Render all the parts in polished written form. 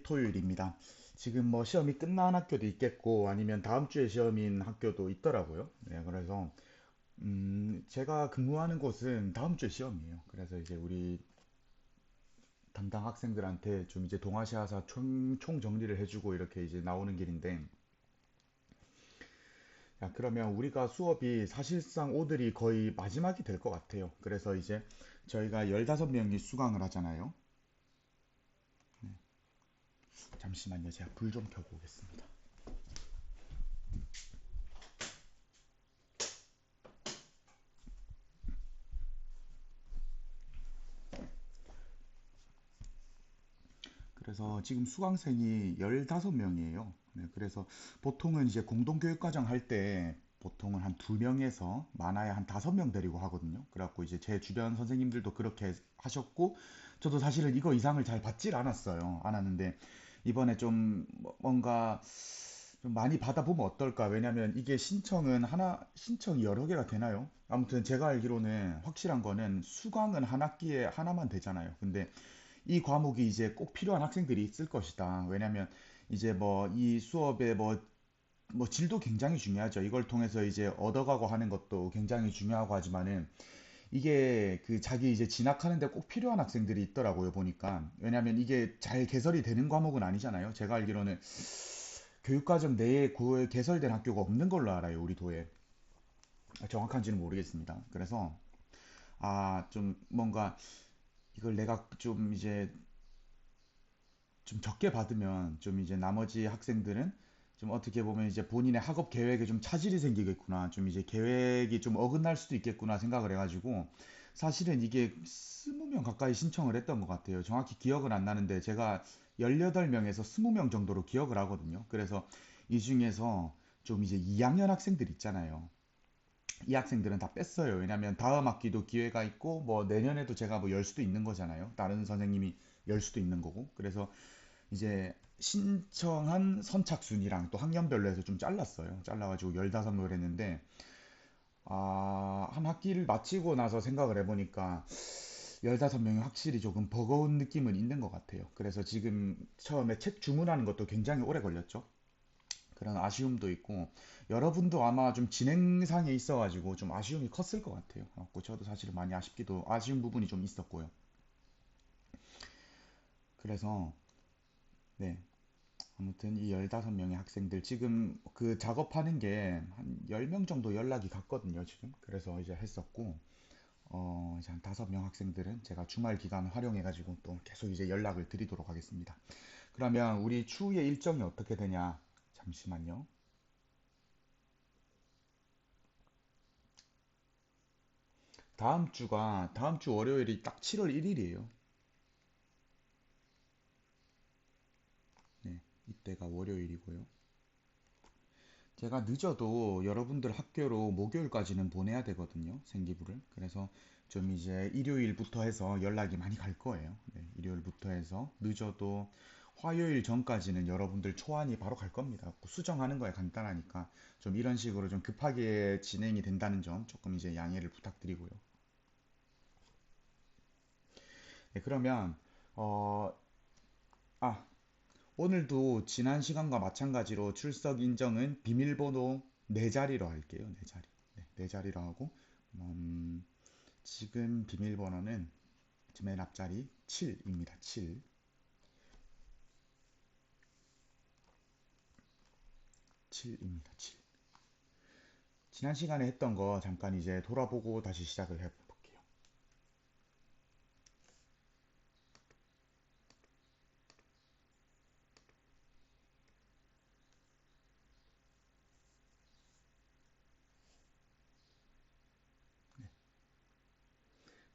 토요일입니다. 지금 뭐 시험이 끝난 학교도 있겠고 아니면 다음 주에 시험인 학교도 있더라고요. 네, 그래서 제가 근무하는 곳은 다음 주에 시험이에요. 그래서 이제 우리 담당 학생들한테 좀 이제 동아시아사 총 정리를 해주고 이렇게 이제 나오는 길인데, 야, 그러면 우리가 수업이 사실상 오늘이 거의 마지막이 될 것 같아요. 그래서 이제 저희가 15명이 수강을 하잖아요. 잠시만요. 제가 불 좀 켜고 오겠습니다. 그래서 지금 수강생이 15명이에요. 네, 그래서 보통은 이제 공동교육과정 할 때 보통은 한 2명에서 많아야 한 5명 데리고 하거든요. 그래갖고 이제 제 주변 선생님들도 그렇게 하셨고, 저도 사실은 이거 이상을 잘 받질 않았어요. 않았는데, 이번에 좀 뭔가 좀 많이 받아보면 어떨까? 왜냐면 이게 신청이 여러 개가 되나요? 아무튼 제가 알기로는 확실한 거는 수강은 한 학기에 하나만 되잖아요. 근데 이 과목이 이제 꼭 필요한 학생들이 있을 것이다. 왜냐면 이제 뭐 이 수업의 뭐 질도 굉장히 중요하죠. 이걸 통해서 이제 얻어가고 하는 것도 굉장히 중요하고 하지만은 이게 그 자기 이제 진학하는데 꼭 필요한 학생들이 있더라고요, 보니까. 왜냐면 이게 잘 개설이 되는 과목은 아니잖아요. 제가 알기로는 교육과정 내에 개설된 학교가 없는 걸로 알아요, 우리 도에. 정확한지는 모르겠습니다. 그래서 좀 뭔가 이걸 내가 좀 이제 좀 적게 받으면 좀 이제 나머지 학생들은 좀 어떻게 보면 이제 본인의 학업 계획에 좀 차질이 생기겠구나. 좀 이제 계획이 좀 어긋날 수도 있겠구나 생각을 해가지고 사실은 이게 20명 가까이 신청을 했던 것 같아요. 정확히 기억은 안 나는데 제가 18명에서 20명 정도로 기억을 하거든요. 그래서 이 중에서 좀 이제 2학년 학생들 있잖아요. 이 학생들은 다 뺐어요. 왜냐면 다음 학기도 기회가 있고 뭐 내년에도 제가 뭐 열 수도 있는 거잖아요. 다른 선생님이 열 수도 있는 거고. 그래서 이제 신청한 선착순이랑 또 학년별로 해서 좀 잘랐어요. 잘라가지고 15명을 했는데, 한 학기를 마치고 나서 생각을 해보니까 15명이 확실히 조금 버거운 느낌은 있는 것 같아요. 그래서 지금 처음에 책 주문하는 것도 굉장히 오래 걸렸죠. 그런 아쉬움도 있고, 여러분도 아마 좀 진행상에 있어가지고 좀 아쉬움이 컸을 것 같아요. 저도 사실은 많이 아쉬운 부분이 좀 있었고요. 그래서, 네. 아무튼 이 15명의 학생들 지금 그 작업하는 게 한 10명 정도 연락이 갔거든요, 지금. 그래서 이제 했었고, 이제 한 5명 학생들은 제가 주말 기간 활용해가지고 또 계속 이제 연락을 드리도록 하겠습니다. 그러면 우리 추후의 일정이 어떻게 되냐? 잠시만요. 다음 주 월요일이 딱 7월 1일이에요. 네, 이때가 월요일이고요. 제가 늦어도 여러분들 학교로 목요일까지는 보내야 되거든요. 생기부를. 그래서 좀 이제 일요일부터 해서 연락이 많이 갈 거예요. 네, 일요일부터 해서 늦어도 화요일 전까지는 여러분들 초안이 바로 갈 겁니다. 수정하는 거에 간단하니까 좀 이런 식으로 좀 급하게 진행이 된다는 점 조금 이제 양해를 부탁드리고요. 네, 그러면 어, 아, 오늘도 지난 시간과 마찬가지로 출석 인정은 비밀번호 네 자리로 할게요. 네 자리. 네 자리로 하고 음, 지금 비밀번호는 맨 앞자리 7입니다. 7. 7입니다. 7. 지난 시간에 했던 거 잠깐 이제 돌아보고 다시 시작을 해볼게요.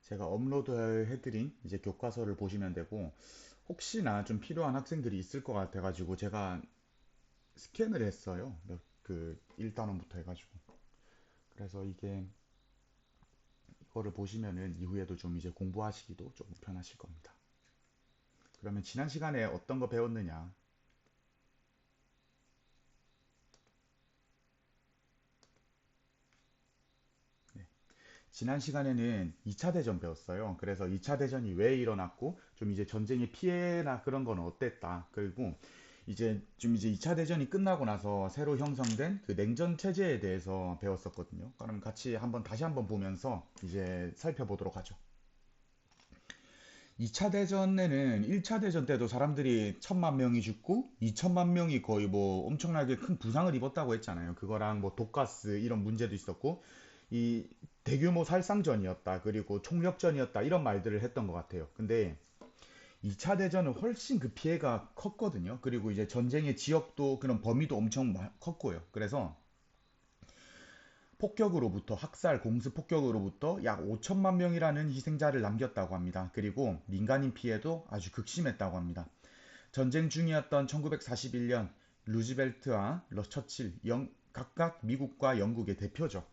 제가 업로드 해드린 이제 교과서를 보시면 되고 혹시나 좀 필요한 학생들이 있을 것 같아가지고 제가 스캔을 했어요. 그 1단원부터 해가지고. 그래서 이거를 보시면은 이후에도 좀 이제 공부하시기도 좀 편하실 겁니다. 그러면 지난 시간에 어떤 거 배웠느냐? 지난 시간에는 2차 대전 배웠어요. 그래서 2차 대전이 왜 일어났고, 좀 이제 전쟁의 피해나 그런 건 어땠다. 그리고 이제 좀 이제 2차 대전이 끝나고 나서 새로 형성된 그 냉전 체제에 대해서 배웠었거든요. 그럼 같이 한번 다시 한번 보면서 이제 살펴보도록 하죠. 2차 대전에는 1차 대전 때도 사람들이 1,000만 명이 죽고 2천만 명이 거의 뭐 엄청나게 큰 부상을 입었다고 했잖아요. 그거랑 뭐 독가스 이런 문제도 있었고 이 대규모 살상전이었다. 그리고 총력전이었다. 이런 말들을 했던 것 같아요. 근데 2차 대전은 훨씬 그 피해가 컸거든요. 그리고 이제 전쟁의 지역도 그런 범위도 엄청 컸고요. 그래서 폭격으로부터 학살, 공습 폭격으로부터 약 5천만 명이라는 희생자를 남겼다고 합니다. 그리고 민간인 피해도 아주 극심했다고 합니다. 전쟁 중이었던 1941년 루즈벨트와 처칠, 각각 미국과 영국의 대표죠.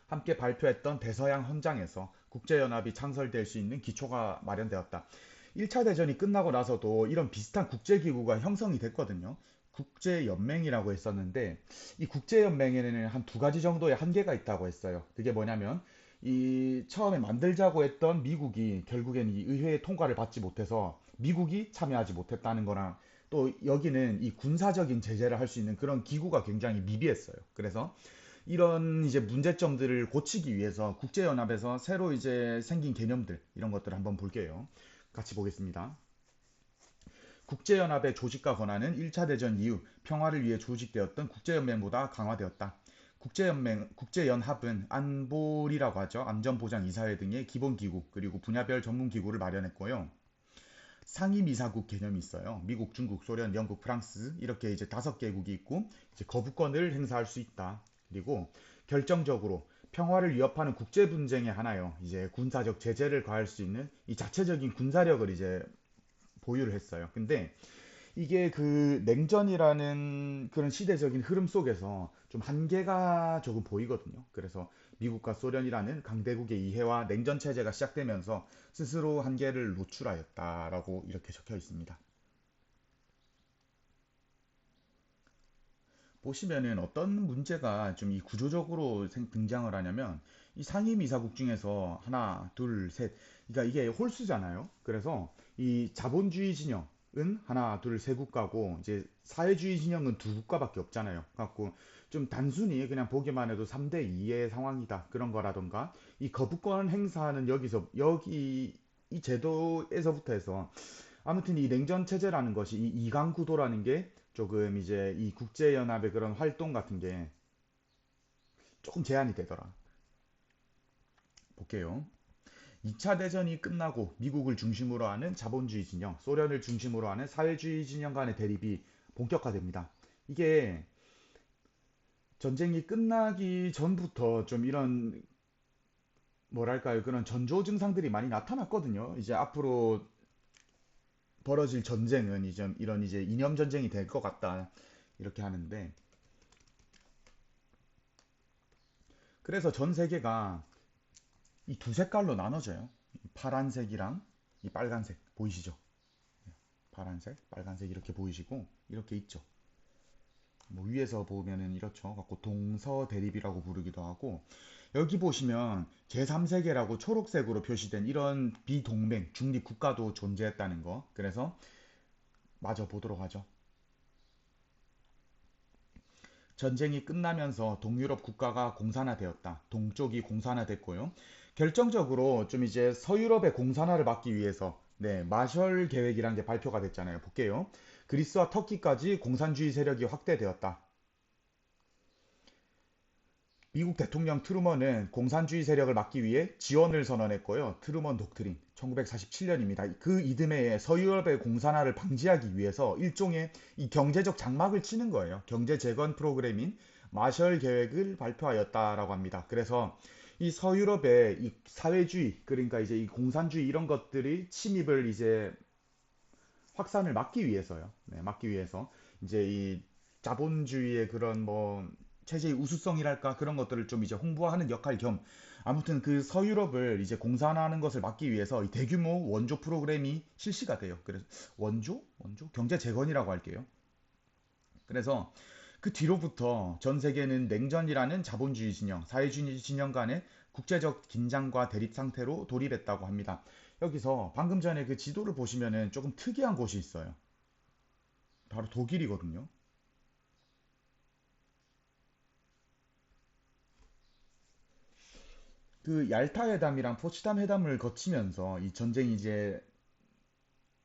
함께 발표했던 대서양 헌장에서 국제연합이 창설될 수 있는 기초가 마련되었다. 1차 대전이 끝나고 나서도 이런 비슷한 국제기구가 형성이 됐거든요. 국제연맹이라고 했었는데 이 국제연맹에는 한 두 가지 정도의 한계가 있다고 했어요. 그게 뭐냐면 이 처음에 만들자고 했던 미국이 결국엔 이 의회의 통과를 받지 못해서 미국이 참여하지 못했다는 거랑 또 여기는 이 군사적인 제재를 할 수 있는 그런 기구가 굉장히 미비했어요. 그래서 이런 이제 문제점들을 고치기 위해서 국제연합에서 새로 이제 생긴 개념들 이런 것들을 한번 볼게요. 같이 보겠습니다. 국제연합의 조직과 권한은 1차 대전 이후 평화를 위해 조직되었던 국제연맹보다 강화되었다. 국제연합은 안보리라고 하죠. 안전보장이사회 등의 기본기구 그리고 분야별 전문기구를 마련했고요. 상임이사국 개념이 있어요. 미국, 중국, 소련, 영국, 프랑스 이렇게 이제 5개국이 있고 이제 거부권을 행사할 수 있다. 그리고 결정적으로 평화를 위협하는 국제 분쟁에 하나요. 이제 군사적 제재를 가할 수 있는 이 자체적인 군사력을 이제 보유를 했어요. 근데 이게 그 냉전이라는 그런 시대적인 흐름 속에서 좀 한계가 조금 보이거든요. 그래서 미국과 소련이라는 강대국의 이해와 냉전 체제가 시작되면서 스스로 한계를 노출하였다라고 이렇게 적혀 있습니다. 보시면은 어떤 문제가 좀 이 구조적으로 등장을 하냐면 이 상임이사국 중에서 하나, 둘, 셋, 그러니까 이게 홀수잖아요. 그래서 이 자본주의 진영은 하나, 둘, 세 국가고 이제 사회주의 진영은 두 국가밖에 없잖아요. 갖고 좀 단순히 그냥 보기만 해도 3대 2의 상황이다 그런 거라던가 이 거부권 행사는 여기 이 제도에서부터 해서 아무튼 이 냉전 체제라는 것이 이 이강 구도라는 게 조금 이제 이 국제연합의 그런 활동 같은 게 조금 제한이 되더라. 볼게요. 2차 대전이 끝나고 미국을 중심으로 하는 자본주의 진영, 소련을 중심으로 하는 사회주의 진영 간의 대립이 본격화됩니다. 이게 전쟁이 끝나기 전부터 좀 이런 뭐랄까요 그런 전조 증상들이 많이 나타났거든요. 이제 앞으로 벌어질 전쟁은 이제 이런 이제 이념 전쟁이 될 것 같다 이렇게 하는데 그래서 전 세계가 이 두 색깔로 나눠져요. 파란색이랑 이 빨간색 보이시죠? 파란색, 빨간색 이렇게 보이시고 이렇게 있죠. 뭐 위에서 보면은 이렇죠. 갖고 동서 대립이라고 부르기도 하고 여기 보시면 제3세계라고 초록색으로 표시된 이런 비동맹 중립 국가도 존재했다는 거. 그래서 마저 보도록 하죠. 전쟁이 끝나면서 동유럽 국가가 공산화되었다. 동쪽이 공산화됐고요. 결정적으로 좀 이제 서유럽의 공산화를 막기 위해서 마셜 계획이란 게 발표가 됐잖아요. 볼게요. 그리스와 터키까지 공산주의 세력이 확대되었다. 미국 대통령 트루먼은 공산주의 세력을 막기 위해 지원을 선언했고요. 트루먼 독트린 1947년입니다. 그 이듬해에 서유럽의 공산화를 방지하기 위해서 일종의 이 경제적 장막을 치는 거예요. 경제 재건 프로그램인 마셜 계획을 발표하였다라고 합니다. 그래서 이 서유럽의 이 사회주의 그러니까 이제 이 공산주의 이런 것들이 침입을 이제 확산을 막기 위해서요. 막기 위해서 이제 이 자본주의의 그런 뭐 체제의 우수성이랄까 그런 것들을 좀 이제 홍보하는 역할 겸 아무튼 그 서유럽을 이제 공산화하는 것을 막기 위해서 이 대규모 원조 프로그램이 실시가 돼요. 그래서 원조 경제 재건이라고 할게요. 그래서 그 뒤로부터 전 세계는 냉전이라는 자본주의 진영, 사회주의 진영 간의 국제적 긴장과 대립 상태로 돌입했다고 합니다. 여기서 방금 전에 그 지도를 보시면은 조금 특이한 곳이 있어요. 바로 독일이거든요. 그 얄타 회담이랑 포츠담 회담을 거치면서 이 전쟁이 이제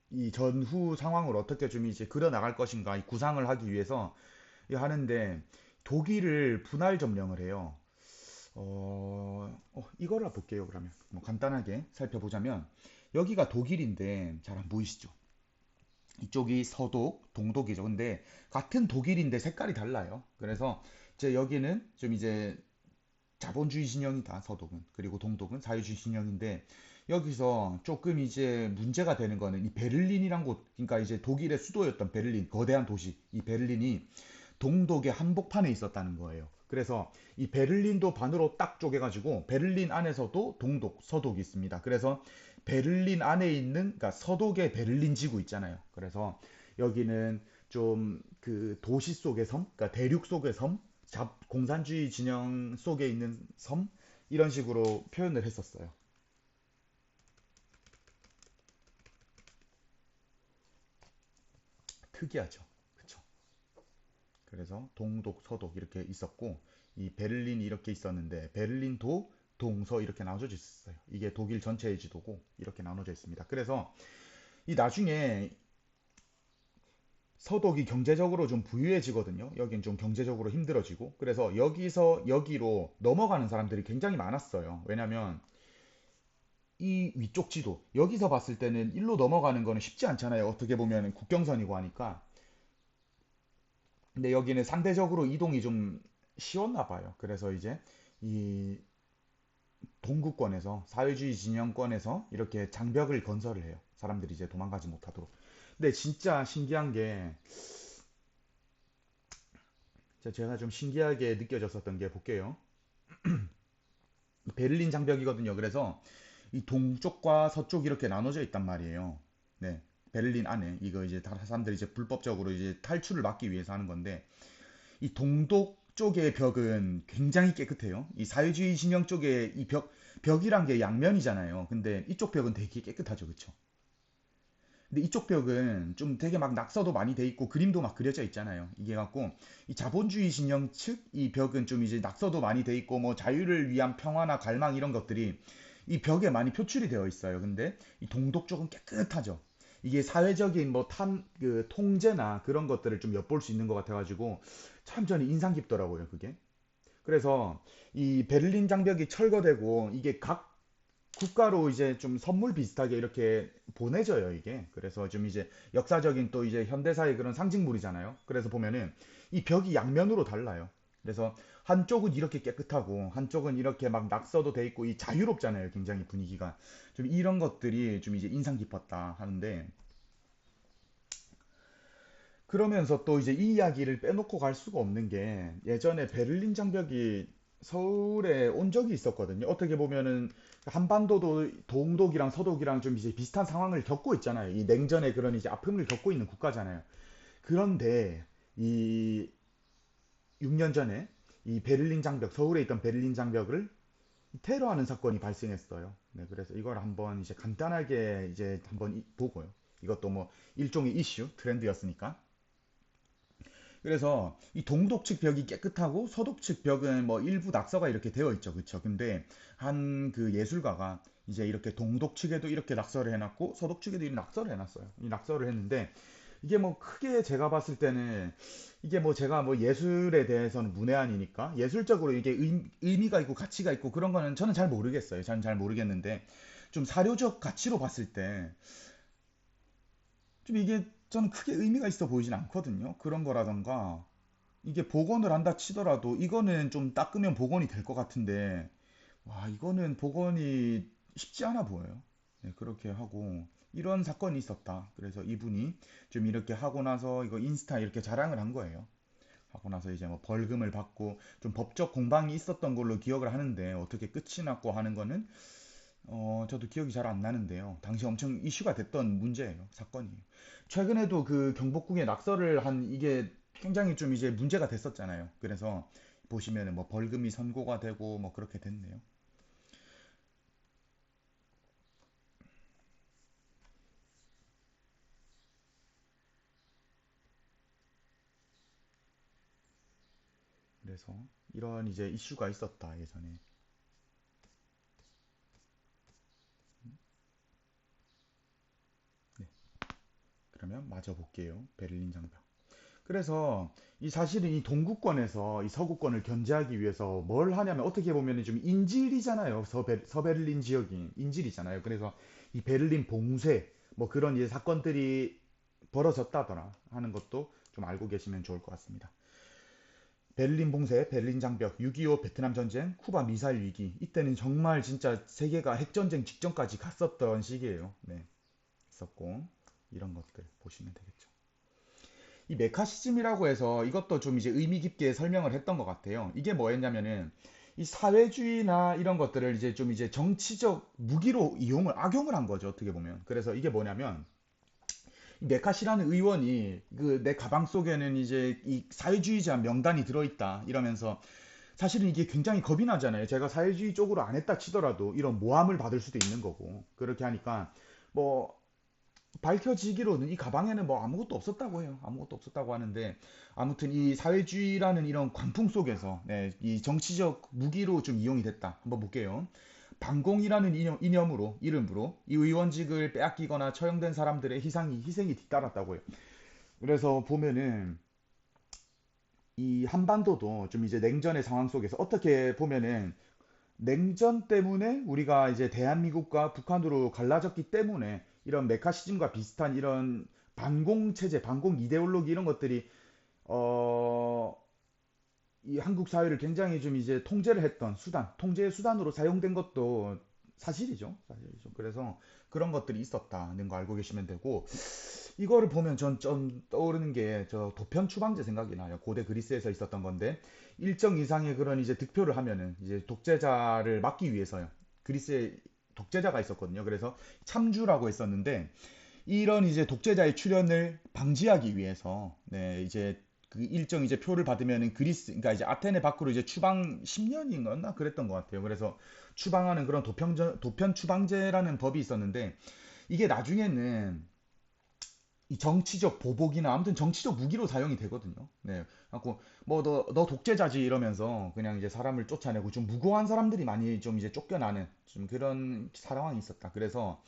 이 전후 상황을 어떻게 좀 이제 그려 나갈 것인가 이 구상을 하기 위해서 하는데 독일을 분할 점령을 해요. 이거를 볼게요. 그러면 뭐 간단하게 살펴보자면 여기가 독일인데 잘 안 보이시죠? 이쪽이 서독, 동독이죠. 근데 같은 독일인데 색깔이 달라요. 그래서 이제 여기는 좀 이제 자본주의 진영이다, 서독은. 그리고 동독은 사회주의 진영인데 여기서 조금 이제 문제가 되는 거는 이 베를린이란 곳, 그러니까 이제 독일의 수도였던 베를린, 거대한 도시, 이 베를린이 동독의 한복판에 있었다는 거예요. 그래서 이 베를린도 반으로 딱 쪼개가지고 베를린 안에서도 동독, 서독이 있습니다. 그래서 베를린 안에 있는, 그러니까 서독의 베를린 지구 있잖아요. 그래서 여기는 좀 그 도시 속의 섬, 그러니까 대륙 속의 섬, 공산주의 진영 속에 있는 섬, 이런 식으로 표현을 했었어요. 특이하죠. 그쵸? 그래서 동독, 서독 이렇게 있었고 이 베를린이 이렇게 있었는데 베를린도 동서 이렇게 나눠져 있었어요. 이게 독일 전체의 지도고 이렇게 나눠져 있습니다. 그래서 이 나중에 서독이 경제적으로 좀 부유해지거든요. 여긴 좀 경제적으로 힘들어지고 그래서 여기서 여기로 넘어가는 사람들이 굉장히 많았어요. 왜냐면 이 위쪽 지도 여기서 봤을 때는 일로 넘어가는 거는 쉽지 않잖아요. 어떻게 보면 국경선이고 하니까. 근데 여기는 상대적으로 이동이 좀 쉬웠나 봐요. 그래서 이제 이 동구권에서 사회주의 진영권에서 이렇게 장벽을 건설을 해요. 사람들이 이제 도망가지 못하도록. 근데 진짜 신기한 게 제가 좀 신기하게 느껴졌었던 게 볼게요. 베를린 장벽이거든요. 그래서 이 동쪽과 서쪽 이렇게 나눠져 있단 말이에요. 네. 베를린 안에 이거 이제 다 사람들이 이제 불법적으로 이제 탈출을 막기 위해서 하는 건데 이 동독 쪽의 벽은 굉장히 깨끗해요. 이 사회주의 진영 쪽에 이 벽이란 게 양면이잖아요. 근데 이쪽 벽은 되게 깨끗하죠. 그쵸? 근데 이쪽 벽은 좀 되게 막 낙서도 많이 돼 있고 그림도 막 그려져 있잖아요. 이게 갖고 이 자본주의 진영 측 이 벽은 좀 이제 낙서도 많이 돼 있고 뭐 자유를 위한 평화나 갈망 이런 것들이 이 벽에 많이 표출이 되어 있어요. 근데 이 동독 쪽은 깨끗하죠. 이게 사회적인 뭐 그 통제나 그런 것들을 좀 엿볼 수 있는 것 같아가지고 참 저는 인상 깊더라고요, 그게. 그래서 이 베를린 장벽이 철거되고 이게 각 국가로 이제 좀 선물 비슷하게 이렇게 보내져요, 이게. 그래서 좀 이제 역사적인 또 이제 현대사의 그런 상징물이잖아요. 그래서 보면은 이 벽이 양면으로 달라요. 그래서 한쪽은 이렇게 깨끗하고 한쪽은 이렇게 막 낙서도 돼 있고 이 자유롭잖아요, 굉장히 분위기가. 좀 이런 것들이 좀 이제 인상 깊었다 하는데 그러면서 또 이제 이 이야기를 빼놓고 갈 수가 없는 게 예전에 베를린 장벽이 서울에 온 적이 있었거든요. 어떻게 보면은 한반도도 동독이랑 서독이랑 좀 이제 비슷한 상황을 겪고 있잖아요. 이 냉전의 그런 이제 아픔을 겪고 있는 국가잖아요. 그런데 이 6년 전에 이 베를린 장벽, 서울에 있던 베를린 장벽을 테러하는 사건이 발생했어요. 네, 그래서 이걸 한번 이제 간단하게 이제 한번 보고요. 이것도 뭐 일종의 이슈, 트렌드였으니까. 그래서 이 동독 측 벽이 깨끗하고 서독 측 벽은 뭐 일부 낙서가 이렇게 되어 있죠. 그쵸? 근데 한 그 예술가가 이제 이렇게 동독 측에도 이렇게 낙서를 해놨고 서독 측에도 이 낙서를 해놨어요. 이 낙서를 했는데 이게 뭐 크게 제가 봤을 때는 이게 뭐 제가 뭐 예술에 대해서는 문외한이니까 예술적으로 이게 의미가 있고 가치가 있고 그런 거는 저는 잘 모르겠어요. 저는 잘 모르겠는데 좀 사료적 가치로 봤을 때 좀 이게 저는 크게 의미가 있어 보이진 않거든요. 그런 거라던가 이게 복원을 한다 치더라도 이거는 좀 닦으면 복원이 될 것 같은데 와 이거는 복원이 쉽지 않아 보여요. 네, 그렇게 하고 이런 사건이 있었다. 그래서 이분이 좀 이렇게 하고 나서 이거 인스타 이렇게 자랑을 한 거예요. 하고 나서 이제 뭐 벌금을 받고 좀 법적 공방이 있었던 걸로 기억을 하는데 어떻게 끝이 났고 하는 거는 저도 기억이 잘 안 나는데요. 당시 엄청 이슈가 됐던 문제예요. 사건이에요. 최근에도 그 경복궁에 낙서를 한 이게 굉장히 좀 이제 문제가 됐었잖아요. 그래서 보시면은 뭐 벌금이 선고가 되고 뭐 그렇게 됐네요. 그래서 이런 이제 이슈가 있었다 예전에. 네, 그러면 마저 볼게요. 베를린 장벽. 그래서 이 사실은 이 동구권에서 이 서구권을 견제하기 위해서 뭘 하냐면 어떻게 보면 좀 인질이잖아요. 서베를린 지역이 인질이잖아요. 그래서 이 베를린 봉쇄 뭐 그런 이제 사건들이 벌어졌다더라 하는 것도 좀 알고 계시면 좋을 것 같습니다. 베를린 봉쇄, 베를린 장벽, 6.25 베트남 전쟁, 쿠바 미사일 위기. 이때는 정말 진짜 세계가 핵전쟁 직전까지 갔었던 시기예요. 네, 있었고 이런 것들 보시면 되겠죠. 이 메카시즘이라고 해서 이것도 좀 이제 의미 깊게 설명을 했던 것 같아요. 이게 뭐였냐면은 이 사회주의나 이런 것들을 이제 좀 이제 정치적 무기로 악용을 한 거죠. 어떻게 보면. 그래서 이게 뭐냐면 이 메카시라는 의원이 그 내 가방 속에는 이제 이 사회주의자 명단이 들어있다 이러면서 사실은 이게 굉장히 겁이 나잖아요. 제가 사회주의 쪽으로 안 했다 치더라도 이런 모함을 받을 수도 있는 거고 그렇게 하니까 뭐 밝혀지기로는 이 가방에는 뭐 아무것도 없었다고 해요. 아무것도 없었다고 하는데 아무튼 이 사회주의라는 이런 광풍 속에서 네, 이 정치적 무기로 좀 이용이 됐다. 한번 볼게요. 반공이라는 이념으로 이름으로 이 의원직을 빼앗기거나 처형된 사람들의 희생이 뒤따랐다고 해요. 그래서 보면은 이 한반도도 좀 이제 냉전의 상황 속에서 어떻게 보면은 냉전 때문에 우리가 이제 대한민국과 북한으로 갈라졌기 때문에 이런 메카시즘과 비슷한 이런 반공 체제, 반공 이데올로기 이런 것들이 어, 이 한국 사회를 굉장히 좀 이제 통제를 했던 수단, 통제의 수단으로 사용된 것도 사실이죠. 사실이죠. 그래서 그런 것들이 있었다는 거 알고 계시면 되고 이거를 보면 전 좀 떠오르는 게 저 도편 추방제 생각이 나요. 고대 그리스에서 있었던 건데 일정 이상의 그런 이제 득표를 하면은 이제 독재자를 막기 위해서요. 그리스에 독재자가 있었거든요. 그래서 참주라고 했었는데 이런 이제 독재자의 출현을 방지하기 위해서 네, 이제 그 일정 이제 표를 받으면은 그리스 그러니까 이제 아테네 밖으로 이제 추방 10년인가 그랬던 것 같아요. 그래서 추방하는 그런 도편 추방제라는 법이 있었는데 이게 나중에는 이 정치적 보복이나 아무튼 정치적 무기로 사용이 되거든요. 네. 갖고 뭐 너 독재자지 이러면서 그냥 이제 사람을 쫓아내고 좀 무고한 사람들이 많이 좀 이제 쫓겨나는 좀 그런 상황이 있었다. 그래서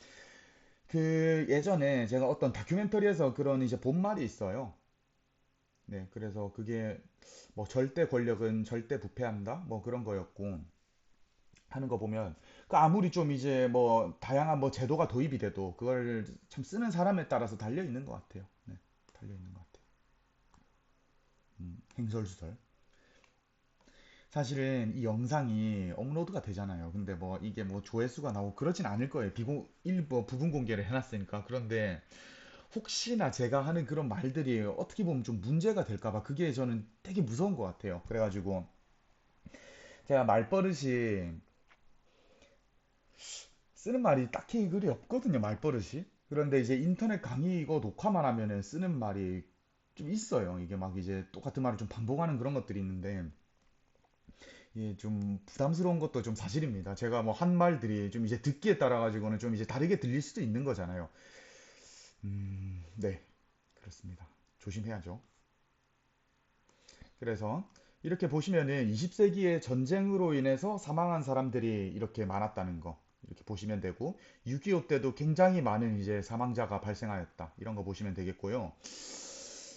그 예전에 제가 어떤 다큐멘터리에서 그런 이제 본 말이 있어요. 네, 그래서 그게 뭐 절대 권력은 절대 부패한다? 뭐 그런 거였고 하는 거 보면 그 아무리 좀 이제 뭐 다양한 뭐 제도가 도입이 돼도 그걸 참 쓰는 사람에 따라서 달려 있는 것 같아요. 네, 달려 있는 것 같아요. 행설수설. 사실은 이 영상이 업로드가 되잖아요. 근데 뭐 이게 뭐 조회수가 나오고 그러진 않을 거예요. 일부 부분 공개를 해놨으니까. 그런데 혹시나 제가 하는 그런 말들이 어떻게 보면 좀 문제가 될까봐 그게 저는 되게 무서운 것 같아요. 그래가지고 제가 말버릇이 쓰는 말이 딱히 그리 없거든요. 말버릇이. 그런데 이제 인터넷 강의 이거 녹화만 하면은 쓰는 말이 좀 있어요. 이게 막 이제 똑같은 말을 좀 반복하는 그런 것들이 있는데 이게 좀 부담스러운 것도 좀 사실입니다. 제가 뭐 한 말들이 좀 이제 듣기에 따라 가지고는 좀 이제 다르게 들릴 수도 있는 거잖아요. 네, 그렇습니다. 조심해야죠. 그래서 이렇게 보시면은 20세기의 전쟁으로 인해서 사망한 사람들이 이렇게 많았다는 거 이렇게 보시면 되고 6.25 때도 굉장히 많은 이제 사망자가 발생하였다 이런 거 보시면 되겠고요.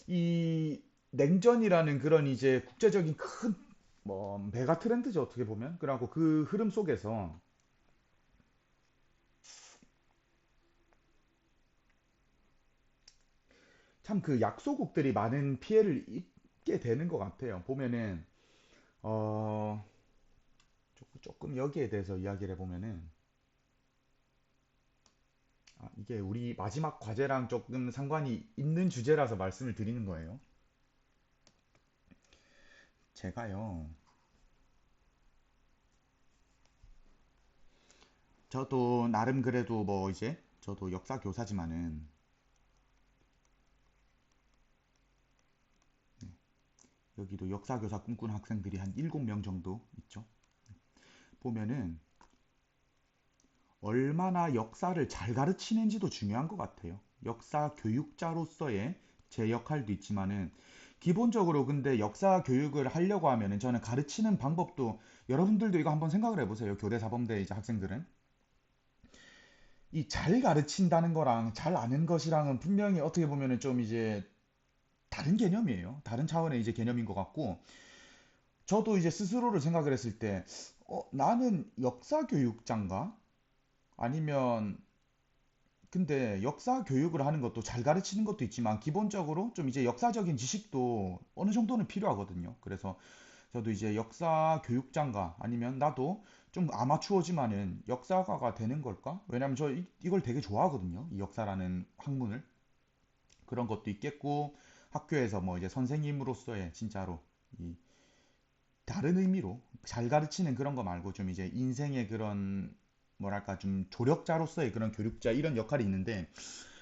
이 냉전이라는 그런 이제 국제적인 큰 뭐 메가 트렌드죠 어떻게 보면 그러고 그 흐름 속에서 참 그 약소국들이 많은 피해를 입게 되는 것 같아요. 보면은 어 조금 여기에 대해서 이야기를 해보면은 이게 우리 마지막 과제랑 조금 상관이 있는 주제라서 말씀을 드리는 거예요. 제가요, 저도 나름 그래도 뭐 이제, 저도 역사 교사지만은, 여기도 역사교사 꿈꾸는 학생들이 한 7명 정도 있죠. 보면은 얼마나 역사를 잘 가르치는지도 중요한 것 같아요. 역사 교육자로서의 제 역할도 있지만은 기본적으로 근데 역사 교육을 하려고 하면은 저는 가르치는 방법도 여러분들도 이거 한번 생각을 해보세요. 교대 사범대 이제 학생들은 이 잘 가르친다는 거랑 잘 아는 것이랑은 분명히 어떻게 보면은 좀 이제 다른 개념이에요. 다른 차원의 이제 개념인 것 같고 저도 이제 스스로를 생각을 했을 때 나는 역사 교육자인가? 아니면 근데 역사 교육을 하는 것도 잘 가르치는 것도 있지만 기본적으로 좀 이제 역사적인 지식도 어느 정도는 필요하거든요. 그래서 저도 이제 역사 교육자인가 아니면 나도 좀 아마추어지만은 역사가가 되는 걸까? 왜냐면 저 이걸 되게 좋아하거든요. 이 역사라는 학문을. 그런 것도 있겠고 학교에서 뭐 이제 선생님으로서의 진짜로 이 다른 의미로 잘 가르치는 그런 거 말고 좀 이제 인생의 그런 뭐랄까 좀 조력자로서의 그런 교육자 이런 역할이 있는데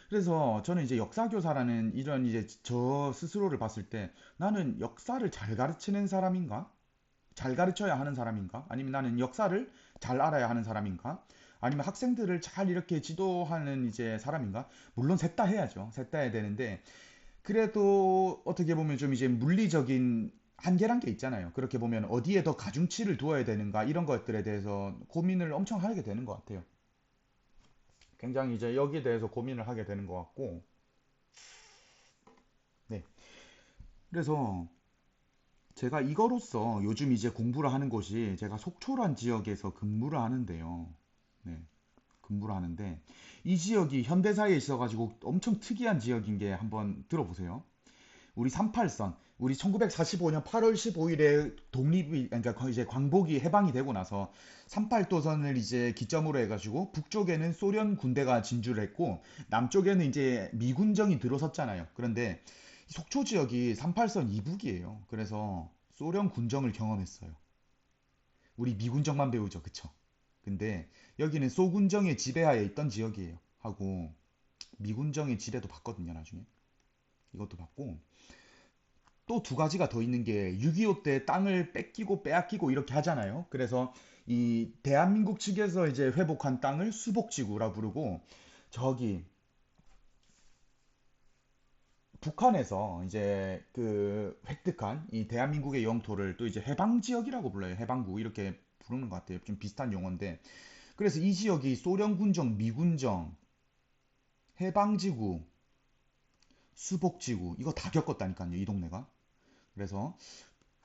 그래서 저는 이제 역사교사라는 이런 이제 저 스스로를 봤을 때 나는 역사를 잘 가르치는 사람인가? 잘 가르쳐야 하는 사람인가? 아니면 나는 역사를 잘 알아야 하는 사람인가? 아니면 학생들을 잘 이렇게 지도하는 이제 사람인가? 물론 셋 다 해야죠. 셋 다 해야 되는데 그래도 어떻게 보면 좀 이제 물리적인 한계란 게 있잖아요. 그렇게 보면 어디에 더 가중치를 두어야 되는가 이런 것들에 대해서 고민을 엄청 하게 되는 것 같아요. 굉장히 이제 여기에 대해서 고민을 하게 되는 것 같고, 네. 그래서 제가 이거로서 요즘 이제 공부를 하는 곳이 제가 속초란 지역에서 근무를 하는데요. 네. 근무를 하는데 이 지역이 현대사에 있어가지고 엄청 특이한 지역인 게 한번 들어보세요. 우리 38선, 우리 1945년 8월 15일에 독립이, 그러니까 거의 이제 광복이 해방이 되고 나서 38도선을 이제 기점으로 해가지고 북쪽에는 소련 군대가 진주를 했고 남쪽에는 이제 미군정이 들어섰잖아요. 그런데 속초 지역이 38선 이북이에요. 그래서 소련 군정을 경험했어요. 우리 미군정만 배우죠, 그쵸? 근데 여기는 소군정의 지배하에 있던 지역이에요. 하고 미군정의 지배도 받거든요, 나중에. 이것도 받고 또 두 가지가 더 있는 게 6.25 때 땅을 뺏기고 빼앗기고 이렇게 하잖아요. 그래서 이 대한민국 측에서 이제 회복한 땅을 수복지구라 부르고 저기 북한에서 이제 그 획득한 이 대한민국의 영토를 또 이제 해방지역이라고 불러요. 해방구 이렇게 부르는 것 같아요. 좀 비슷한 용어인데 그래서 이 지역이 소련군정, 미군정, 해방지구, 수복지구 이거 다 겪었다니까요. 이 동네가. 그래서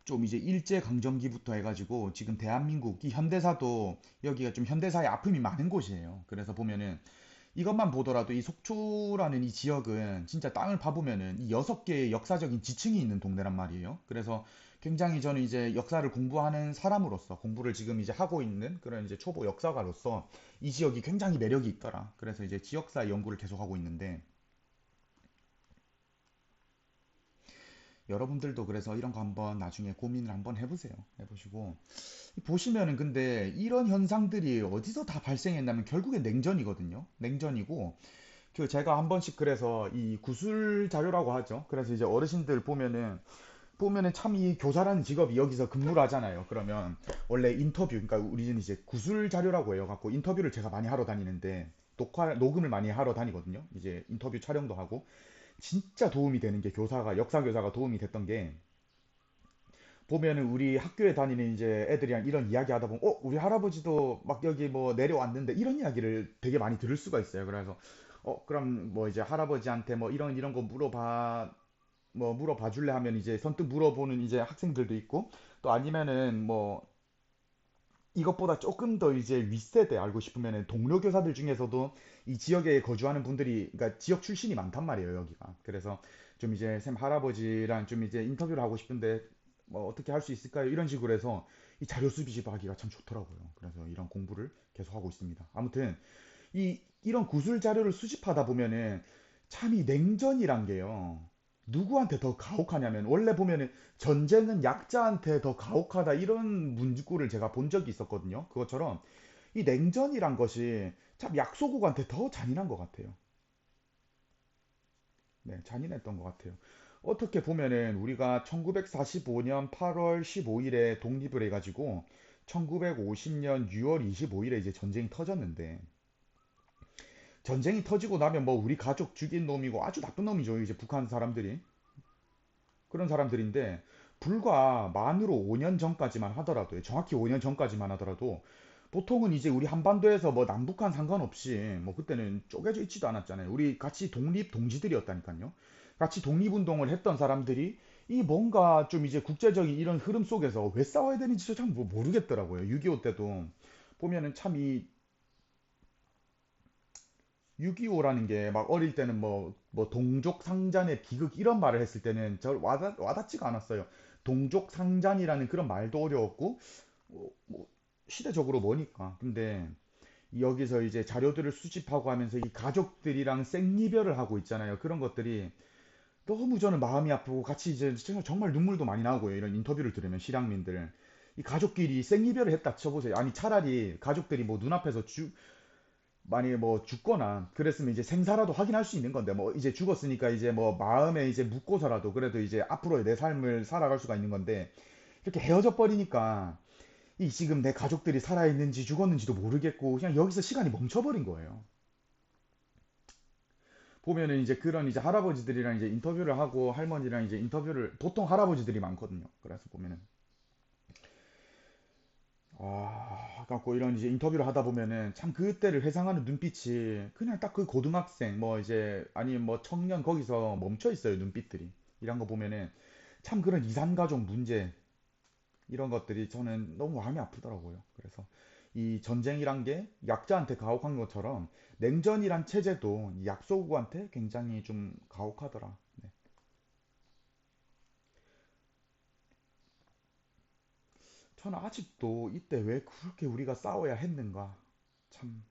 좀 이제 일제 강점기부터 해가지고 지금 대한민국 이 현대사도 여기가 좀 현대사의 아픔이 많은 곳이에요. 그래서 보면은 이것만 보더라도 이 속초라는 이 지역은 진짜 땅을 파보면은 이 6개의 역사적인 지층이 있는 동네란 말이에요. 그래서 굉장히 저는 이제 역사를 공부하는 사람으로서 공부를 지금 이제 하고 있는 그런 이제 초보 역사가로서 이 지역이 굉장히 매력이 있더라. 그래서 이제 지역사 연구를 계속 하고 있는데 여러분들도 그래서 이런 거 한번 나중에 고민을 한번 해보세요. 해보시고 보시면은 근데 이런 현상들이 어디서 다 발생했냐면 결국엔 냉전이거든요. 냉전이고 그 제가 한 번씩 그래서 이 구술 자료라고 하죠. 그래서 이제 어르신들 보면은 참 이 교사라는 직업이 여기서 근무를 하잖아요. 그러면 원래 인터뷰 그러니까 우리는 이제 구술 자료라고 해요. 갖고 인터뷰를 제가 많이 하러 다니는데 녹음을 많이 하러 다니거든요. 이제 인터뷰 촬영도 하고 진짜 도움이 되는 게 교사가 역사 교사가 도움이 됐던 게 보면은 우리 학교에 다니는 이제 애들이랑 이런 이야기 하다 보면 우리 할아버지도 막 여기 뭐 내려왔는데 이런 이야기를 되게 많이 들을 수가 있어요. 그래서 그럼 뭐 이제 할아버지한테 뭐 이런 거 물어봐 줄래 하면 이제 선뜻 물어보는 이제 학생들도 있고 또 아니면은 뭐 이것보다 조금 더 이제 윗세대 알고 싶으면은 동료 교사들 중에서도 이 지역에 거주하는 분들이 그러니까 지역 출신이 많단 말이에요, 여기가. 그래서 좀 이제 샘 할아버지랑 좀 이제 인터뷰를 하고 싶은데 뭐 어떻게 할 수 있을까요? 이런 식으로 해서 이 자료 수집하기가 참 좋더라고요. 그래서 이런 공부를 계속 하고 있습니다. 아무튼 이런 구술 자료를 수집하다 보면은 참 이 냉전이란 게요. 누구한테 더 가혹하냐면 원래 보면은 전쟁은 약자한테 더 가혹하다 이런 문구를 제가 본 적이 있었거든요. 그것처럼 이 냉전이란 것이 참 약소국한테 더 잔인한 것 같아요. 네, 잔인했던 것 같아요. 어떻게 보면은 우리가 1945년 8월 15일에 독립을 해가지고 1950년 6월 25일에 이제 전쟁이 터졌는데 전쟁이 터지고 나면 뭐 우리 가족 죽인 놈이고 아주 나쁜 놈이죠. 이제 북한 사람들이. 그런 사람들인데 불과 만으로 5년 전까지만 하더라도 정확히 5년 전까지만 하더라도 보통은 이제 우리 한반도에서 뭐 남북한 상관없이 뭐 그때는 쪼개져 있지도 않았잖아요. 우리 같이 독립 동지들이었다니까요. 같이 독립운동을 했던 사람들이 이 뭔가 좀 이제 국제적인 이런 흐름 속에서 왜 싸워야 되는지 참 모르겠더라고요. 6.25 때도 보면은 참 이 6.25라는 게 막 어릴 때는 뭐 동족 상잔의 비극 이런 말을 했을 때는 저 와닿지가 않았어요. 동족 상잔이라는 그런 말도 어려웠고 뭐 시대적으로 뭐니까. 근데 여기서 이제 자료들을 수집하고 하면서 이 가족들이랑 생이별을 하고 있잖아요. 그런 것들이 너무 저는 마음이 아프고 같이 이제 정말 눈물도 많이 나고요. 이런 인터뷰를 들으면 실향민들 이 가족끼리 생이별을 했다 쳐보세요. 아니 차라리 가족들이 뭐 눈앞에서 만약에 뭐 죽거나 그랬으면 이제 생사라도 확인할 수 있는 건데 뭐 이제 죽었으니까 이제 뭐 마음에 이제 묻고서라도 그래도 이제 앞으로의 내 삶을 살아갈 수가 있는 건데 이렇게 헤어져 버리니까 이 지금 내 가족들이 살아있는지 죽었는지도 모르겠고 그냥 여기서 시간이 멈춰버린 거예요. 보면은 이제 그런 이제 할아버지들이랑 이제 인터뷰를 하고 할머니랑 이제 인터뷰를 보통 할아버지들이 많거든요. 그래서 보면은 갖고 이런 이제 인터뷰를 하다 보면은 참 그때를 회상하는 눈빛이 그냥 딱 그 고등학생 뭐 이제 아니 뭐 청년 거기서 멈춰 있어요 눈빛들이 이런 거 보면은 참 그런 이산가족 문제 이런 것들이 저는 너무 마음이 아프더라고요. 그래서 이 전쟁이란 게 약자한테 가혹한 것처럼 냉전이란 체제도 이 약소국한테 굉장히 좀 가혹하더라. 네. 저는 아직도 이때 왜 그렇게 우리가 싸워야 했는가 참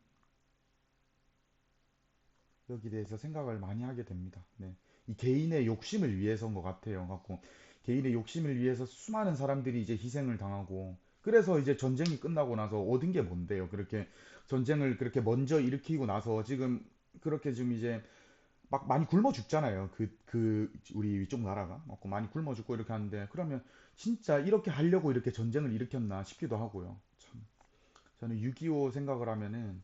여기 대해서 생각을 많이 하게 됩니다. 네. 이 개인의 욕심을 위해서인 것 같아요. 갖고 개인의 욕심을 위해서 수많은 사람들이 이제 희생을 당하고 그래서 이제 전쟁이 끝나고 나서 얻은 게 뭔데요? 그렇게 전쟁을 그렇게 먼저 일으키고 나서 지금 그렇게 좀 이제 막 많이 굶어 죽잖아요. 우리 위쪽 나라가 막 많이 굶어 죽고 이렇게 하는데 그러면 진짜 이렇게 하려고 이렇게 전쟁을 일으켰나 싶기도 하고요. 참 저는 6.25 생각을 하면은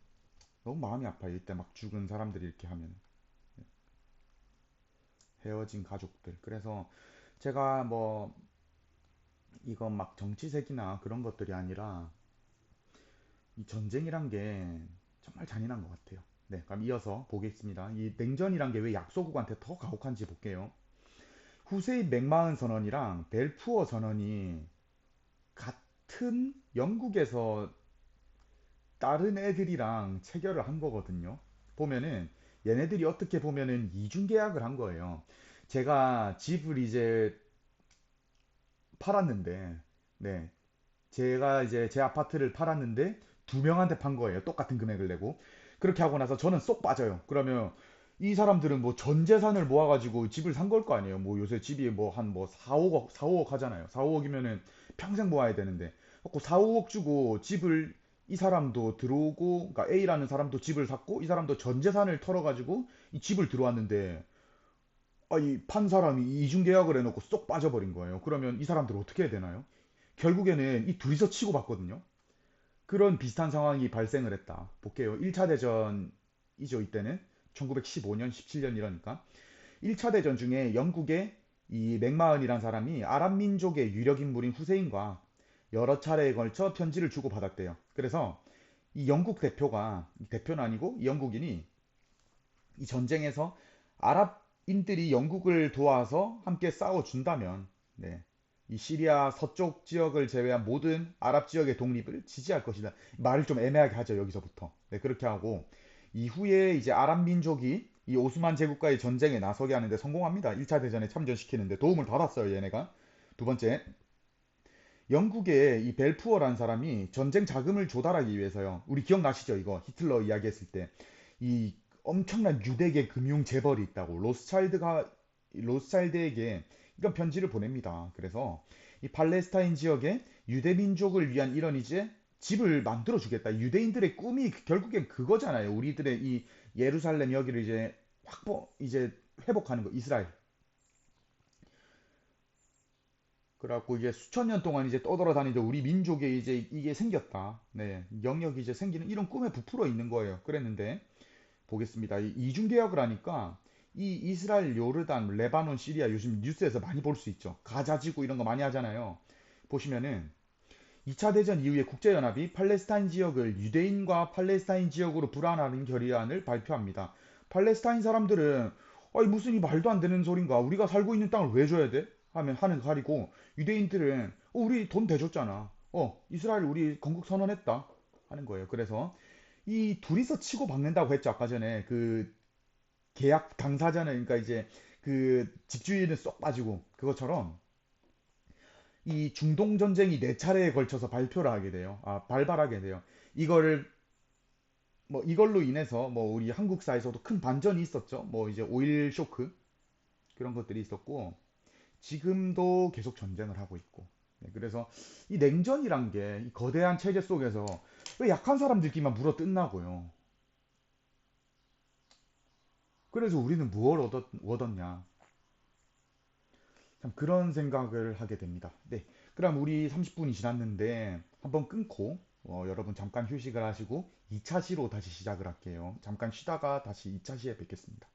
너무 마음이 아파요. 이때 막 죽은 사람들이 이렇게 하면 헤어진 가족들. 그래서 제가 뭐 이건 막 정치색이나 그런 것들이 아니라 이 전쟁이란 게 정말 잔인한 것 같아요. 네, 그럼 이어서 보겠습니다. 이 냉전이란 게 왜 약소국한테 더 가혹한지 볼게요. 후세인 맥마흔 선언이랑 벨푸어 선언이 같은 영국에서 다른 애들이랑 체결을 한 거거든요. 보면은 얘네들이 어떻게 보면은 이중 계약을 한 거예요. 제가 집을 이제 팔았는데, 네, 제가 이제 제 아파트를 팔았는데 두 명한테 판 거예요. 똑같은 금액을 내고. 그렇게 하고 나서 저는 쏙 빠져요. 그러면 이 사람들은 뭐 전 재산을 모아가지고 집을 산 걸 거 아니에요. 뭐 요새 집이 뭐 한 뭐 4, 5억, 4, 5억 하잖아요. 4, 5억이면은 평생 모아야 되는데. 그래서 4, 5억 주고 집을 이 사람도 들어오고, 그러니까 A라는 사람도 집을 샀고, 이 사람도 전 재산을 털어가지고 이 집을 들어왔는데, 이 판 사람이 이중 계약을 해놓고 쏙 빠져버린 거예요. 그러면 이 사람들 어떻게 해야 되나요? 결국에는 이 둘이서 치고받거든요. 그런 비슷한 상황이 발생을 했다. 볼게요. 1차 대전이죠, 이때는. 1915년, 17년 이러니까. 1차 대전 중에 영국의 이 맥마흔이란 사람이 아랍 민족의 유력 인물인 후세인과 여러 차례에 걸쳐 편지를 주고받았대요. 그래서 이 영국 대표는 아니고 이 영국인이 이 전쟁에서 아랍인들이 영국을 도와서 함께 싸워준다면, 네, 이 시리아 서쪽 지역을 제외한 모든 아랍 지역의 독립을 지지할 것이다. 말을 좀 애매하게 하죠, 여기서부터. 네, 그렇게 하고, 이후에 이제 아랍 민족이 이 오스만 제국과의 전쟁에 나서게 하는데 성공합니다. 1차 대전에 참전시키는데 도움을 받았어요, 얘네가. 두 번째, 영국의 이 벨푸어라는 사람이 전쟁 자금을 조달하기 위해서요. 우리 기억나시죠? 이거 히틀러 이야기했을 때. 이 엄청난 유대계 금융 재벌이 있다고 로스차일드에게 이런 편지를 보냅니다. 그래서 이 팔레스타인 지역의 유대 민족을 위한 이런 이제 집을 만들어 주겠다. 유대인들의 꿈이 결국엔 그거잖아요. 우리들의 이 예루살렘 여기를 이제 확보 이제 회복하는 거, 이스라엘. 그래갖고 이제 수천 년 동안 이제 떠돌아다니던 우리 민족에 이제 이게 생겼다. 네, 영역이 이제 생기는 이런 꿈에 부풀어 있는 거예요. 그랬는데 보겠습니다. 이중 개혁을 하니까 이 이스라엘, 요르단, 레바논, 시리아 요즘 뉴스에서 많이 볼 수 있죠. 가자 지구 이런 거 많이 하잖아요. 보시면은 2차 대전 이후에 국제연합이 팔레스타인 지역을 유대인과 팔레스타인 지역으로 불안하는 결의안을 발표합니다. 팔레스타인 사람들은 무슨 이 말도 안 되는 소린가? 우리가 살고 있는 땅을 왜 줘야 돼? 하면 하는 가리고 유대인들은 우리 돈 대줬잖아. 이스라엘 우리 건국 선언했다 하는 거예요. 그래서 이 둘이서 치고 받는다고 했죠. 아까 전에 그 계약 당사자는 그러니까 이제 그 집주인은 쏙 빠지고 그것처럼 이 중동 전쟁이 네 차례에 걸쳐서 발표를 하게 돼요. 발발하게 돼요. 이거를 뭐 이걸로 인해서 뭐 우리 한국사에서도 큰 반전이 있었죠. 뭐 이제 오일 쇼크 그런 것들이 있었고 지금도 계속 전쟁을 하고 있고. 네, 그래서 이 냉전이란 게 이 거대한 체제 속에서 왜 약한 사람들끼리만 물어 뜯나고요. 그래서 우리는 무엇을 얻었냐. 참 그런 생각을 하게 됩니다. 네. 그럼 우리 30분이 지났는데 한번 끊고 여러분 잠깐 휴식을 하시고 2차 시로 다시 시작을 할게요. 잠깐 쉬다가 다시 2차 시에 뵙겠습니다.